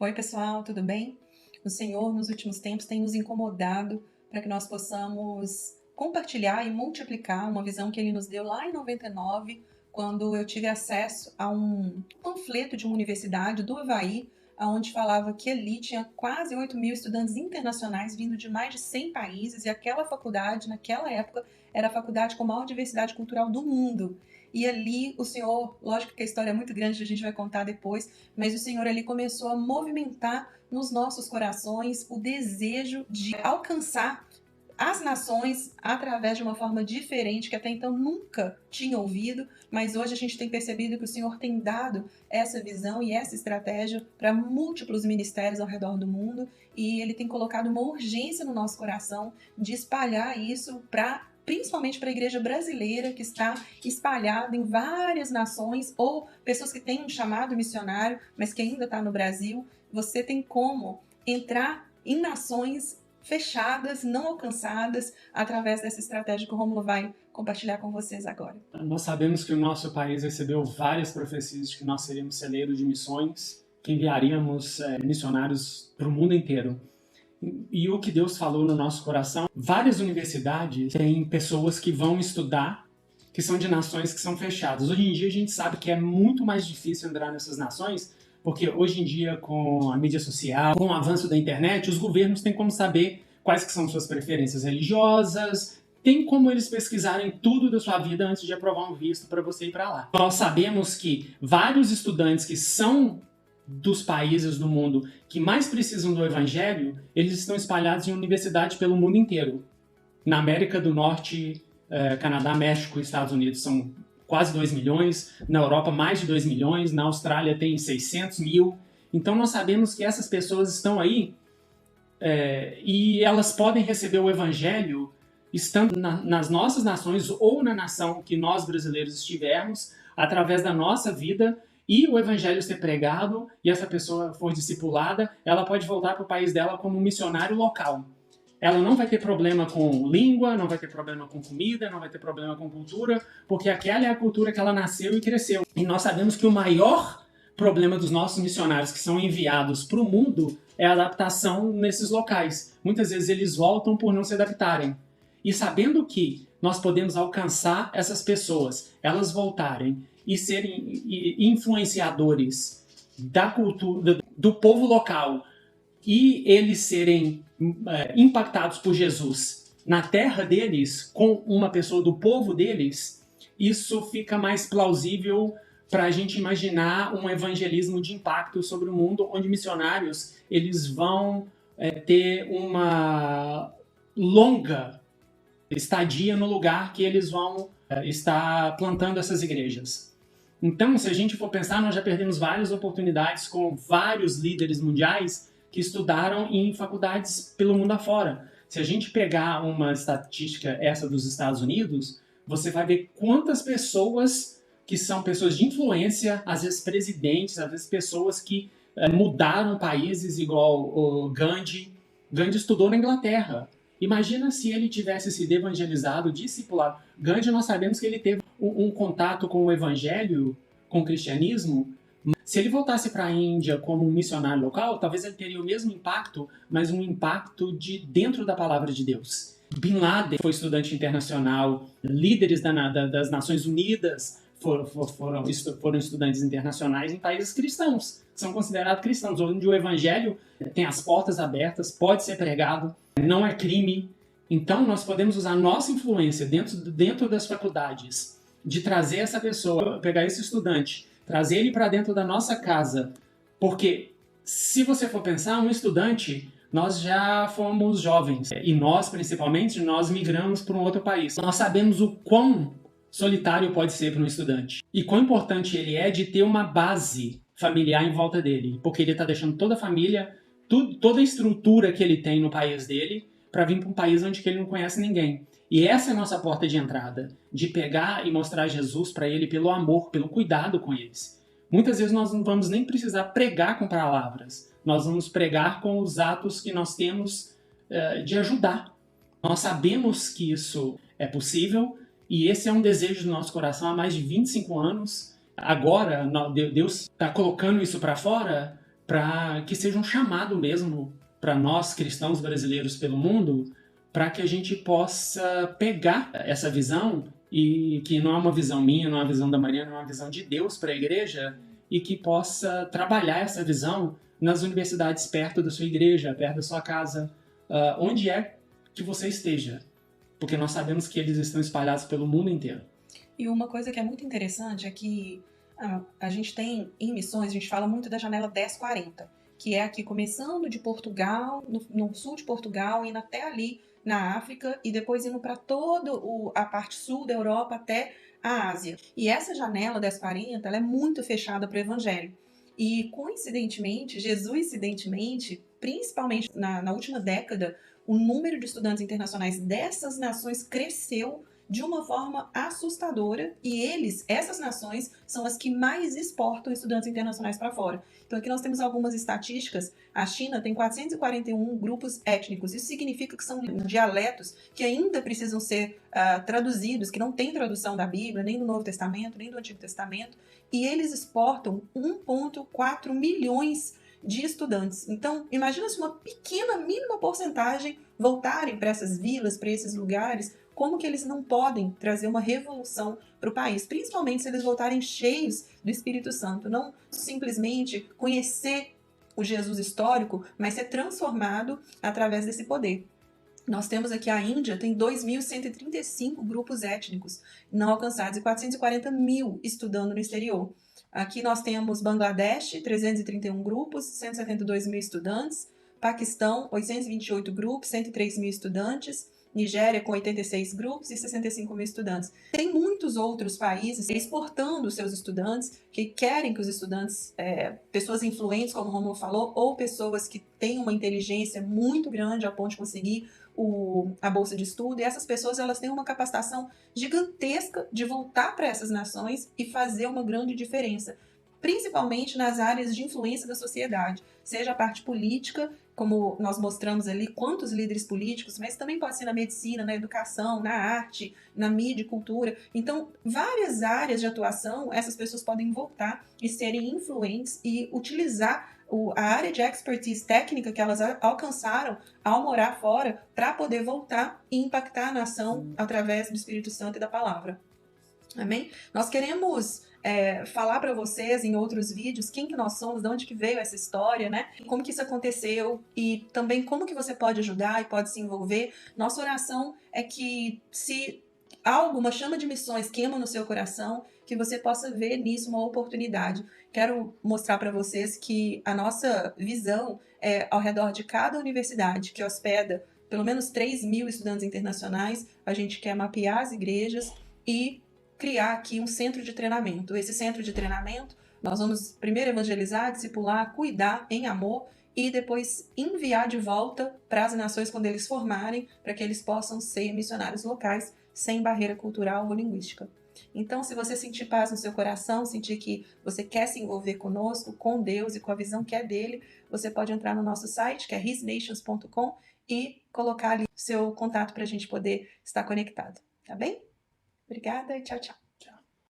Oi, pessoal, tudo bem? O Senhor, nos últimos tempos, tem nos incomodado para que nós possamos compartilhar e multiplicar uma visão que Ele nos deu lá em 99, quando eu tive acesso a um panfleto de uma universidade do Havaí, onde falava que ali tinha quase 8.000 estudantes internacionais vindo de mais de 100 países, e aquela faculdade, naquela época, era a faculdade com maior diversidade cultural do mundo. E ali o Senhor, lógico que a história é muito grande, a gente vai contar depois, mas o Senhor ali começou a movimentar nos nossos corações o desejo de alcançar as nações através de uma forma diferente que até então nunca tinha ouvido, mas hoje a gente tem percebido que o Senhor tem dado essa visão e essa estratégia para múltiplos ministérios ao redor do mundo, e Ele tem colocado uma urgência no nosso coração de espalhar isso principalmente para a igreja brasileira, que está espalhada em várias nações, ou pessoas que têm um chamado missionário, mas que ainda está no Brasil. Você tem como entrar em nações fechadas, não alcançadas, através dessa estratégia que o Rômulo vai compartilhar com vocês agora. Nós sabemos que o nosso país recebeu várias profecias de que nós seríamos celeiros de missões, que enviaríamos missionários para o mundo inteiro. E o que Deus falou no nosso coração, várias universidades têm pessoas que vão estudar, que são de nações que são fechadas. Hoje em dia a gente sabe que é muito mais difícil entrar nessas nações, porque hoje em dia, com a mídia social, com o avanço da internet, os governos têm como saber quais que são suas preferências religiosas, tem como eles pesquisarem tudo da sua vida antes de aprovar um visto para você ir para lá. Nós sabemos que vários estudantes que são dos países do mundo que mais precisam do evangelho, eles estão espalhados em universidades pelo mundo inteiro. Na América do Norte, Canadá, México e Estados Unidos são quase 2 milhões, na Europa mais de 2 milhões, na Austrália tem 600 mil. Então nós sabemos que essas pessoas estão aí e elas podem receber o evangelho estando nas nossas nações ou na nação que nós brasileiros estivermos, através da nossa vida, e o evangelho ser pregado, e essa pessoa for discipulada, ela pode voltar para o país dela como um missionário local. Ela não vai ter problema com língua, não vai ter problema com comida, não vai ter problema com cultura, porque aquela é a cultura que ela nasceu e cresceu. E nós sabemos que o maior problema dos nossos missionários que são enviados para o mundo é a adaptação nesses locais. Muitas vezes eles voltam por não se adaptarem. E sabendo que nós podemos alcançar essas pessoas, elas voltarem e serem influenciadores da cultura, do povo local, e eles serem impactados por Jesus na terra deles, com uma pessoa do povo deles, isso fica mais plausível para a gente imaginar um evangelismo de impacto sobre o mundo, onde missionários eles vão ter uma longa estadia no lugar que eles vão estar plantando essas igrejas. Então, se a gente for pensar, nós já perdemos várias oportunidades com vários líderes mundiais que estudaram em faculdades pelo mundo afora. Se a gente pegar uma estatística essa dos Estados Unidos, você vai ver quantas pessoas que são pessoas de influência, às vezes presidentes, às vezes pessoas que mudaram países, igual o Gandhi. Gandhi estudou na Inglaterra. Imagina se ele tivesse sido evangelizado, discipulado. Gandhi, nós sabemos que ele teve um contato com o evangelho, com o cristianismo. Se ele voltasse para a Índia como um missionário local, talvez ele teria o mesmo impacto, mas um impacto de dentro da palavra de Deus. Bin Laden foi estudante internacional, líderes das Nações Unidas foram estudantes internacionais em países cristãos, que são considerados cristãos, onde o evangelho tem as portas abertas, pode ser pregado, não é crime. Então nós podemos usar nossa influência dentro das faculdades, de trazer essa pessoa, pegar esse estudante, trazer ele para dentro da nossa casa, porque se você for pensar, um estudante, nós já fomos jovens, e nós principalmente, nós migramos para um outro país. Nós sabemos o quão solitário pode ser para um estudante, e quão importante ele é de ter uma base familiar em volta dele, porque ele está deixando toda a família, toda a estrutura que ele tem no país dele, para vir para um país onde ele não conhece ninguém. E essa é a nossa porta de entrada, de pegar e mostrar Jesus para ele pelo amor, pelo cuidado com eles. Muitas vezes nós não vamos nem precisar pregar com palavras, nós vamos pregar com os atos que nós temos de ajudar. Nós sabemos que isso é possível, e esse é um desejo do nosso coração há mais de 25 anos. Agora, Deus está colocando isso para fora para que seja um chamado mesmo para nós cristãos brasileiros pelo mundo, para que a gente possa pegar essa visão, e que não é uma visão minha, não é uma visão da Mariana, é uma visão de Deus para a igreja, e que possa trabalhar essa visão nas universidades perto da sua igreja, perto da sua casa, onde é que você esteja, porque nós sabemos que eles estão espalhados pelo mundo inteiro. E uma coisa que é muito interessante é que a gente tem, em missões, a gente fala muito da janela 1040, que é aqui começando de Portugal, no sul de Portugal, indo até ali na África e depois indo para toda a parte sul da Europa até a Ásia. E essa janela 1040, ela é muito fechada para o evangelho. E coincidentemente, principalmente na última década, o número de estudantes internacionais dessas nações cresceu de uma forma assustadora, e essas nações, são as que mais exportam estudantes internacionais para fora. Então aqui nós temos algumas estatísticas. A China tem 441 grupos étnicos. Isso significa que são dialetos que ainda precisam ser traduzidos, que não tem tradução da Bíblia, nem do Novo Testamento, nem do Antigo Testamento, e eles exportam 1,4 milhões de estudantes. Então, imagina se uma pequena, mínima porcentagem voltarem para essas vilas, para esses lugares, como que eles não podem trazer uma revolução para o país, principalmente se eles voltarem cheios do Espírito Santo, não simplesmente conhecer o Jesus histórico, mas ser transformado através desse poder. Nós temos aqui a Índia, tem 2.135 grupos étnicos não alcançados e 440 mil estudando no exterior. Aqui nós temos Bangladesh, 331 grupos, 172 mil estudantes. Paquistão, 828 grupos, 103 mil estudantes. Nigéria, com 86 grupos e 65 mil estudantes. Tem muitos outros países exportando seus estudantes, que querem que os estudantes, pessoas influentes, como o Romulo falou, ou pessoas que têm uma inteligência muito grande a ponto de conseguir a bolsa de estudo, e essas pessoas elas têm uma capacitação gigantesca de voltar para essas nações e fazer uma grande diferença, principalmente nas áreas de influência da sociedade, seja a parte política, como nós mostramos ali, quantos líderes políticos, mas também pode ser na medicina, na educação, na arte, na mídia e cultura. Então, várias áreas de atuação, essas pessoas podem voltar e serem influentes e utilizar a área de expertise técnica que elas alcançaram ao morar fora para poder voltar e impactar a nação através do Espírito Santo e da palavra. Amém? Nós queremos falar para vocês em outros vídeos quem que nós somos, de onde que veio essa história, né? Como que isso aconteceu e também como que você pode ajudar e pode se envolver. Nossa oração é que se uma chama de missões queima no seu coração, que você possa ver nisso uma oportunidade. Quero mostrar para vocês que a nossa visão é ao redor de cada universidade que hospeda pelo menos 3 mil estudantes internacionais. A gente quer mapear as igrejas e criar aqui um centro de treinamento. Esse centro de treinamento, nós vamos primeiro evangelizar, discipular, cuidar em amor e depois enviar de volta para as nações quando eles formarem, para que eles possam ser missionários locais sem barreira cultural ou linguística. Então, se você sentir paz no seu coração, sentir que você quer se envolver conosco, com Deus e com a visão que é dele, você pode entrar no nosso site, que é hisnations.com, e colocar ali seu contato para a gente poder estar conectado. Tá bem? Obrigada e tchau, tchau.